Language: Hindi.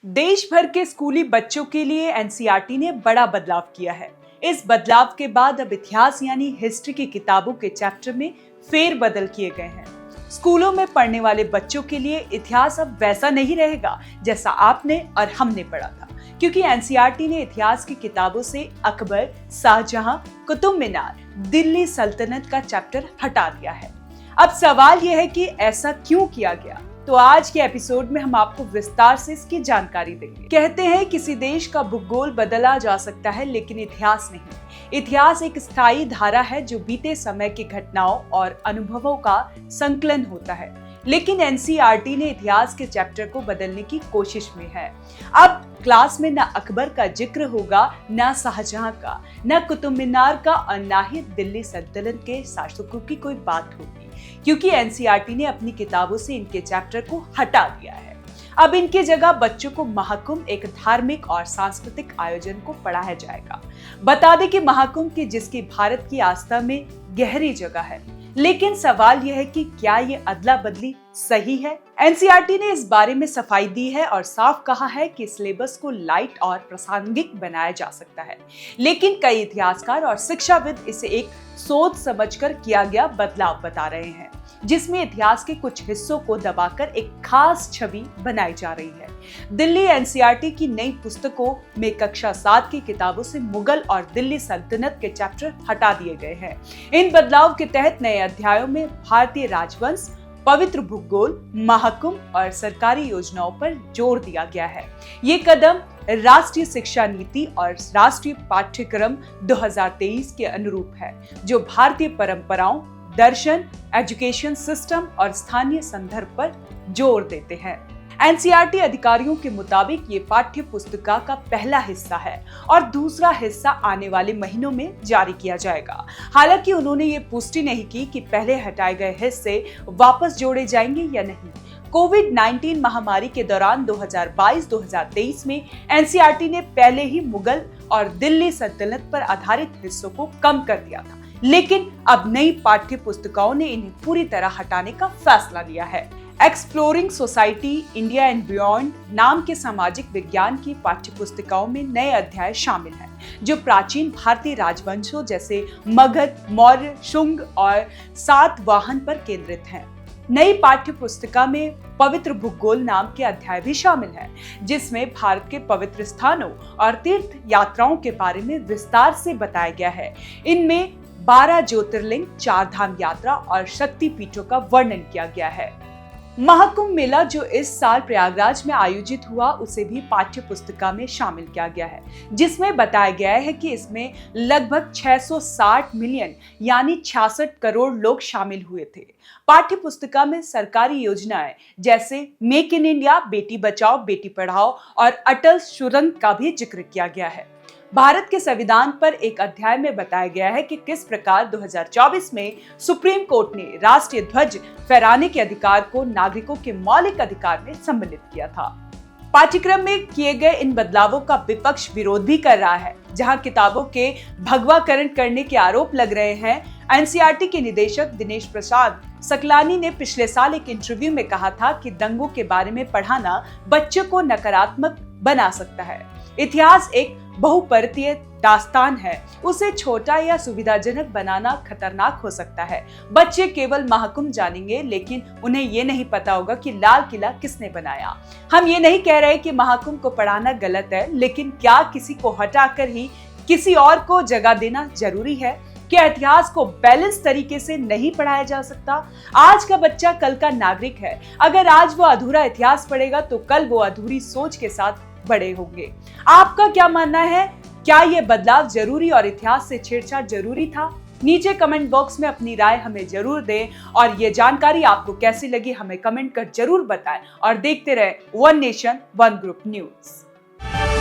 देश भर के स्कूली बच्चों के लिए एनसीईआरटी ने बड़ा बदलाव किया है। इस बदलाव के बाद अब इतिहास यानी हिस्ट्री की किताबों के चैप्टर में फेरबदल किए गए हैं। स्कूलों में पढ़ने वाले बच्चों के लिए इतिहास अब वैसा नहीं रहेगा जैसा आपने और हमने पढ़ा था, क्योंकि एनसीईआरटी ने इतिहास की किताबों से अकबर, शाहजहां, कुतुब मीनार, दिल्ली सल्तनत का चैप्टर हटा दिया है। अब सवाल यह है कि ऐसा क्यों किया गया? तो आज के एपिसोड में हम आपको विस्तार से इसकी जानकारी देंगे। कहते हैं किसी देश का भूगोल बदला जा सकता है, लेकिन इतिहास नहीं। इतिहास एक स्थायी धारा है जो बीते समय की घटनाओं और अनुभवों का संकलन होता है। लेकिन एनसीईआरटी ने इतिहास के चैप्टर को बदलने की कोशिश में है। अब क्लास में न अकबर का जिक्र होगा, न शाहजहां का, न कुतुब मीनार का और न ही दिल्ली सल्तनत के शासकों की कोई बात होगी, क्योंकि एनसीईआरटी ने अपनी किताबों से इनके चैप्टर को हटा दिया है। अब इनकी जगह बच्चों को महाकुंभ, एक धार्मिक और सांस्कृतिक आयोजन को पढ़ाया जाएगा। बता दें कि महाकुंभ की जिसकी भारत की आस्था में गहरी जगह है, लेकिन सवाल यह है कि क्या ये अदला बदली सही है? एनसीईआरटी ने इस बारे में सफाई दी है और साफ कहा है कि सिलेबस को लाइट और प्रासंगिक बनाया जा सकता है, लेकिन कई इतिहासकार और शिक्षाविद इसे एक सोच समझकर किया गया बदलाव बता रहे हैं, जिसमें इतिहास के कुछ हिस्सों को दबाकर एक खास छवि बनाई जा रही है। दिल्ली एनसीईआरटी की नई पुस्तकों में कक्षा 7 की किताबों से मुगल और दिल्ली सल्तनत के चैप्टर हटा दिए गए हैं। इन बदलाव के तहत नए अध्यायों में भारतीय राजवंश, पवित्र भूगोल, महाकुंभ और सरकारी योजनाओं पर जोर दिया गया है। ये कदम राष्ट्रीय शिक्षा नीति और राष्ट्रीय पाठ्यक्रम 2023 के अनुरूप है, जो भारतीय परंपराओं, दर्शन, एजुकेशन सिस्टम और स्थानीय संदर्भ पर जोर देते हैं। एनसीईआरटी अधिकारियों के मुताबिक ये पाठ्य पुस्तिका का पहला हिस्सा है और दूसरा हिस्सा आने वाले महीनों में जारी किया जाएगा। हालांकि उन्होंने ये पुष्टि नहीं की कि पहले हटाए गए हिस्से वापस जोड़े जाएंगे या नहीं। कोविड-19 महामारी के दौरान 2022-2023 में एनसीईआरटी ने पहले ही मुगल और दिल्ली सल्तनत पर आधारित हिस्सों को कम कर दिया था, लेकिन अब नई पाठ्य पुस्तिकाओं ने इन्हें पूरी तरह हटाने का फैसला लिया है। Exploring society India and beyond नाम के सामाजिक विज्ञान की पाठ्य पुस्तिकाओं में नए अध्याय शामिल हैं, जो प्राचीन भारतीय राजवंशों जैसे मगध, मौर्य, शुंग और सातवाहन पर केंद्रित हैं। नई पाठ्य पुस्तिका में पवित्र भूगोल नाम के अध्याय भी शामिल है, जिसमें भारत के पवित्र स्थानों और तीर्थ यात्राओं के बारे में विस्तार से बताया गया है। इनमें 12 ज्योतिर्लिंग, 4 धाम यात्रा और शक्ति पीठों का वर्णन किया गया है। महाकुंभ मेला जो इस साल प्रयागराज में आयोजित हुआ, उसे भी पाठ्य पुस्तिका में शामिल किया गया है, जिसमें बताया गया है कि इसमें लगभग 660 मिलियन यानी 66 करोड़ लोग शामिल हुए थे। पाठ्य पुस्तिका में सरकारी योजनाएं जैसे make in India, Beti Bachao Beti Padhao और अटल सुरंग का भी जिक्र किया गया है। भारत के संविधान पर एक अध्याय में बताया गया है कि किस प्रकार 2024 में सुप्रीम कोर्ट ने राष्ट्रीय ध्वज फहराने के अधिकार को नागरिकों के मौलिक अधिकार में सम्मिलित किया था। पाठ्यक्रम में किए गए इन बदलावों का विपक्ष विरोध भी कर रहा है, जहां किताबों के भगवाकरण करने के आरोप लग रहे हैं। एनसीईआरटी के निदेशक दिनेश प्रसाद सकलानी ने पिछले साल एक इंटरव्यू में कहा था कि दंगों के बारे में पढ़ाना बच्चों को नकारात्मक बना सकता है। इतिहास एक बहुपरतीय दास्तान है, उसे छोटा या सुविधाजनक बनाना खतरनाक हो सकता है। बच्चे केवल महाकुंभ जानेंगे, लेकिन उन्हें ये नहीं पता होगा कि लाल किला किसने बनाया। हम ये नहीं कह रहे कि महाकुंभ को पढ़ाना गलत है, लेकिन क्या किसी को हटाकर ही किसी और को जगह देना जरूरी है? क्या इतिहास को बैलेंस तरीके से नहीं पढ़ाया जा सकता? आज का बच्चा कल का नागरिक है। अगर आज वो अधूरा इतिहास पढ़ेगा तो कल वो अधूरी सोच के साथ बड़े होंगे। आपका क्या मानना है? क्या ये बदलाव जरूरी और इतिहास से छेड़छाड़ जरूरी था? नीचे कमेंट बॉक्स में अपनी राय हमें जरूर दें और ये जानकारी आपको कैसी लगी हमें कमेंट कर जरूर बताएं और देखते रहे one nation one group news.